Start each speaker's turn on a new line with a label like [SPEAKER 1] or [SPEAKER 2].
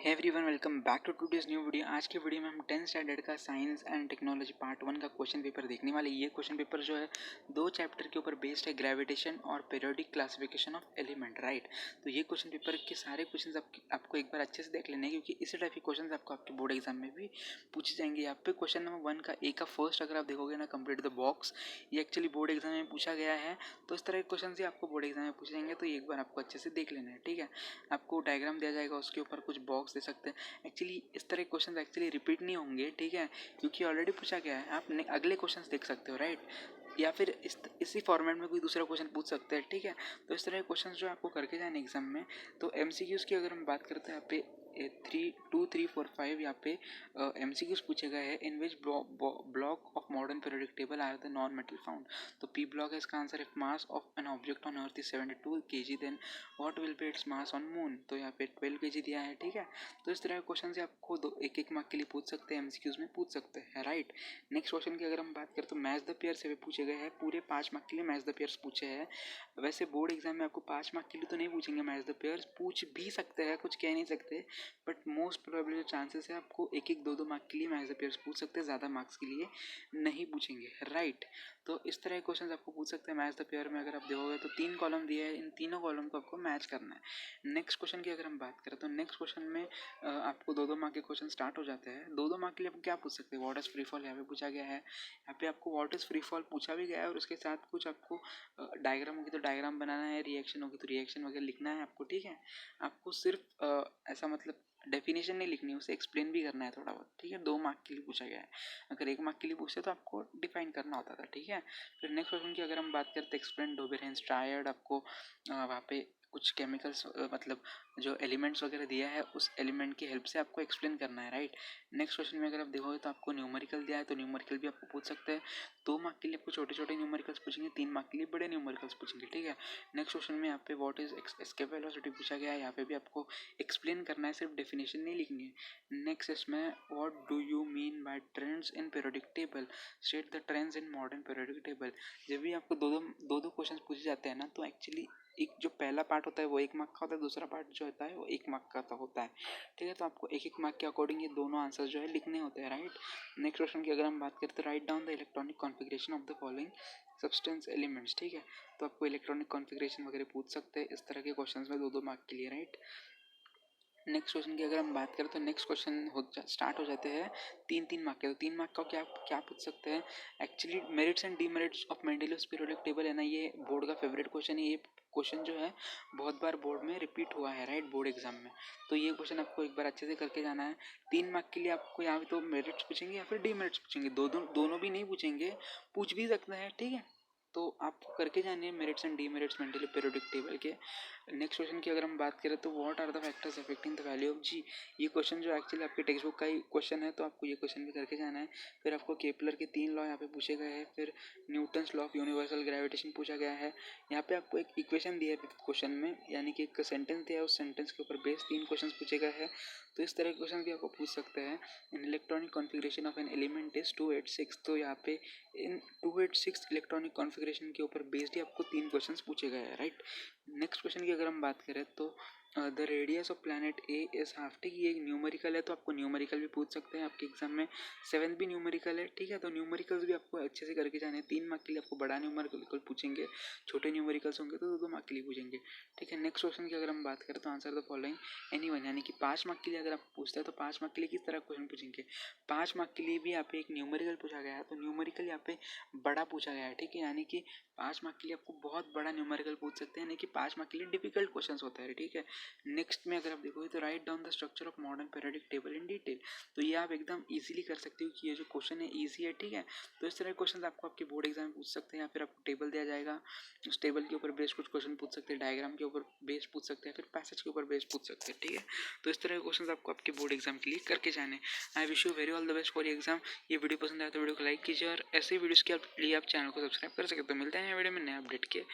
[SPEAKER 1] Hey everyone, welcome back to today's new video. आज की video में हम 10th स्टैंडर्ड का साइंस एंड टेक्नोलॉजी पार्ट 1 का क्वेश्चन पेपर देखने वाले। ये क्वेश्चन पेपर जो है दो चैप्टर के ऊपर बेस्ड है, ग्रेविटेशन और periodic classification of element, right. तो ये क्वेश्चन पेपर के सारे क्वेश्चन आपको एक बार अच्छे से देख लेने हैं, क्योंकि इसी टाइप के क्वेश्चन आपको आपके बोर्ड एग्जाम में भी पूछे जाएंगे। यहाँ पे क्वेश्चन नंबर 1 का ए का फर्स्ट अगर आप देखोगे ना, कंप्लीट द बॉक्स, ये एक्चुअली बोर्ड एग्जाम में पूछा गया है। तो इस तरह के क्वेश्चन से आपको बोर्ड एग्जाम में पूछे जाएंगे, तो एक बार आपको अच्छे से देख लेना है, ठीक है। आपको डायग्राम दिया जाएगा, उसके ऊपर कुछ बॉक्स दे सकते हैं। एक्चुअली इस तरह के क्वेश्चन एक्चुअली रिपीट नहीं होंगे, ठीक है, क्योंकि ऑलरेडी पूछा गया है। आप अगले क्वेश्चन देख सकते हो, राइट, या फिर इसी फॉर्मेट में कोई दूसरा क्वेश्चन पूछ सकते हैं, ठीक है। तो इस तरह के क्वेश्चन जो आपको करके जाने एग्जाम में। तो एमसीक्यूज़ की अगर हम बात करते हैं, यहाँ पे 3, 2, 3, 4, 5 यहाँ पे एमसीक्यूज़ पूछे गए हैं। In which block of modern periodic table are the non metal found. तो पी ब्लॉक है इसका answer. If mass of an object on earth is 72 kg, then what will be its mass on moon. तो यहाँ पे 12 kg दिया है, ठीक है। तो इस तरह के क्वेश्चन से आपको एक एक मार्क के लिए पूछ सकते हैं, एमसीक्यूज में पूछ सकते हैं, राइट। नेक्स्ट क्वेश्चन की अगर हम बात करें तो मैच द पेयर से भी पूछे गए हैं। पूरे 5 मार्क के लिए मैच द पेयर्स पूछे हैं। वैसे बोर्ड एग्जाम में आपको 5 मार्क के लिए तो नहीं पूछेंगे मैच द पेयर्स, पूछ भी सकते हैं, कुछ कह नहीं सकते, बट मोस्ट प्रोबेबली जो चांसेस है आपको एक एक दो मार्क के लिए मैच द पेयर्स पूछ सकते हैं, ज़्यादा मार्क्स के लिए नहीं पूछेंगे, राइट। तो इस तरह के क्वेश्चन आपको पूछ सकते हैं। मैच द पेयर में अगर आप देखोगे तो 3 कॉलम दिए हैं, इन तीनों कॉलम को आपको मैच करना है। नेक्स्ट क्वेश्चन की अगर हम बात करें तो नेक्स्ट क्वेश्चन में आपको 2-2 मार्क के क्वेश्चन स्टार्ट हो जाते हैं। 2-2 मार्क के लिए आप क्या पूछ सकते हैं? व्हाट इज फ्री फॉल यहाँ पे पूछा गया है। यहाँ पे आपको व्हाट इज फ्री फॉल पूछा भी गया है, और उसके साथ कुछ आपको डायग्राम होगी तो डायग्राम बनाना है, रिएक्शन होगी तो रिएक्शन वगैरह लिखना है आपको, ठीक है। आपको सिर्फ ऐसा मतलब डेफिनेशन नहीं लिखनी है, उसे एक्सप्लेन भी करना है थोड़ा बहुत, ठीक है। 2 मार्क के लिए पूछा गया है। अगर 1 मार्क के लिए पूछते तो आपको डिफाइन करना होता था, ठीक है। फिर नेक्स्ट क्वेश्चन की अगर हम बात करते हैं, एक्सप्लेन डोबेरेंस ट्रायड। आपको वहाँ पे कुछ केमिकल्स मतलब जो एलिमेंट्स वगैरह दिया है, उस एलिमेंट की हेल्प से आपको एक्सप्लेन करना है, राइट। नेक्स्ट क्वेश्चन में अगर आप देखोगे तो आपको न्यूमेरिकल दिया है, तो न्यूमेरिकल भी आपको पूछ सकते हैं। 2 मार्क के लिए आपको छोटे छोटे न्यूमेरिकल्स पूछेंगे, 3 मार्क के लिए बड़े न्यूमेरिकल्स पूछेंगे, ठीक है। नेक्स्ट क्वेश्चन में यहाँ पे व्हाट इज एस्केप वेलोसिटी पूछा गया है। यहाँ पे भी आपको एक्सप्लेन करना है, सिर्फ डेफिनेशन नहीं लिखनी है। नेक्स्ट इसमें what do you mean by trends in periodic table, state the trends in modern periodic table. जब भी आपको दो क्वेश्चन पूछे जाते हैं ना, तो एक्चुअली एक जो पहला पार्ट होता है वो 1 मार्क का होता है, दूसरा पार्ट जो होता है वो 1 मार्क का होता है, ठीक है। तो आपको 1-1 मार्क के अकॉर्डिंग ये दोनों आंसर जो है लिखने होते हैं, राइट। नेक्स्ट क्वेश्चन की अगर हम बात करें तो write down the electronic configuration of the following substance elements, ठीक है। तो आपको इलेक्ट्रॉनिक कॉन्फ़िगरेशन वगैरह पूछ सकते हैं इस तरह के क्वेश्चंस में 2-2 मार्क के लिए, राइट। नेक्स्ट क्वेश्चन की अगर हम बात करें तो नेक्स्ट क्वेश्चन स्टार्ट हो जाते हैं 3-3 मार्क के। तो 3 मार्क का क्या क्या पूछ सकते हैं? Actually merits and demerits of Mendeleev's periodic table है ना, ये बोर्ड का फेवरेट क्वेश्चन है। ये क्वेश्चन जो है बहुत बार बोर्ड में रिपीट हुआ है, राइट, बोर्ड एग्जाम में। तो ये क्वेश्चन आपको एक बार अच्छे से करके जाना है। 3 मार्क के लिए आपको यहाँ पे तो मेरिट्स पूछेंगे या फिर डीमेरिट्स पूछेंगे, दोनों भी नहीं पूछेंगे, पूछ भी सकते हैं, ठीक है। तो आपको करके जाने हैं merits and demerits Mendeleev periodic table के। नेक्स्ट क्वेश्चन की अगर हम बात करें तो what are the factors affecting the value of g. ये क्वेश्चन जो एक्चुअली आपके टेक्स्ट बुक का ही क्वेश्चन है, तो आपको ये क्वेश्चन भी करके जाना है। फिर आपको केपलर के 3 लॉ यहाँ पे पूछे गए हैं। फिर Newton's law of universal gravitation पूछा गया है। यहाँ पे आपको एक इक्वेशन दी है क्वेश्चन में, यानी कि एक सेंटेंस दिया है, उस सेंटेंस के ऊपर बेस 3 क्वेश्चन पूछे गए हैं। तो इस तरह के क्वेश्चन भी आपको पूछ सकते हैं। इन electronic configuration of an element is 286। तो यहाँ पे इन 286 इलेक्ट्रॉनिक कॉन्फ़िगरेशन के ऊपर बेस्ड ही आपको 3 क्वेश्चन पूछे गए हैं, राइट। नेक्स्ट क्वेश्चन की अगर हम बात करें तो the radius of planet A is half, ठीक है। ये न्यूमेरिकल है, तो आपको न्यूमेरिकल भी पूछ सकते हैं आपके एग्जाम में। 7 भी न्यूमेरिकल है, ठीक है। तो न्यूमेरिकल्स भी आपको अच्छे से करके जाने हैं। 3 मार्क के लिए आपको बड़ा न्यूमेरिकल पूछेंगे, छोटे न्यूमेरिकल्स होंगे तो 2-2 मार्क के लिए पूछेंगे, ठीक है। नेक्स्ट क्वेश्चन की अगर हम बात करें तो आंसर द फॉलोइंग एनीवन, यानी कि 5 मार्क के लिए अगर आप पूछते हैं तो 5 मार्क के लिए किस तरह क्वेश्चन पूछेंगे। 5 मार्क के लिए भी यहाँ पे एक न्यूमेरिकल पूछा गया है, तो न्यूमेरिकल यहाँ पे बड़ा पूछा गया है, ठीक है। यानी कि 5 मार्क के लिए आपको बहुत बड़ा न्यूमेरिकल पूछ सकते हैं, यानी कि 5 मार्क के लिए डिफिकल्ट क्वेश्चंस होता है, ठीक है। नेक्स्ट में अगर आप देखोगे तो write down the structure of modern periodic table in detail. तो ये आप एकदम इजीली कर सकते हो कि ये जो क्वेश्चन है इजी है, ठीक है। तो इस तरह के क्वेश्चन आपको आपके बोर्ड एग्जाम में पूछ सकते हैं, या फिर आपको टेबल दिया जाएगा, उस टेबल के ऊपर बेस कुछ क्वेश्चन पूछ सकते हैं, डायग्राम के ऊपर बेस पूछ सकते हैं, फिर पैसेज के ऊपर बेस पूछ सकते हैं, ठीक है। तो इस तरह के क्वेश्चन आपको आपके बोर्ड एग्जाम के लिए करके जाने। I wish you very all the best for exam. ये वीडियो पसंद आया तो वीडियो को लाइक कीजिए, और ऐसे वीडियोस के लिए आप चैनल को सब्सक्राइब कर सकते हो। मिलते हैं वीडियो में नए अपडेट के।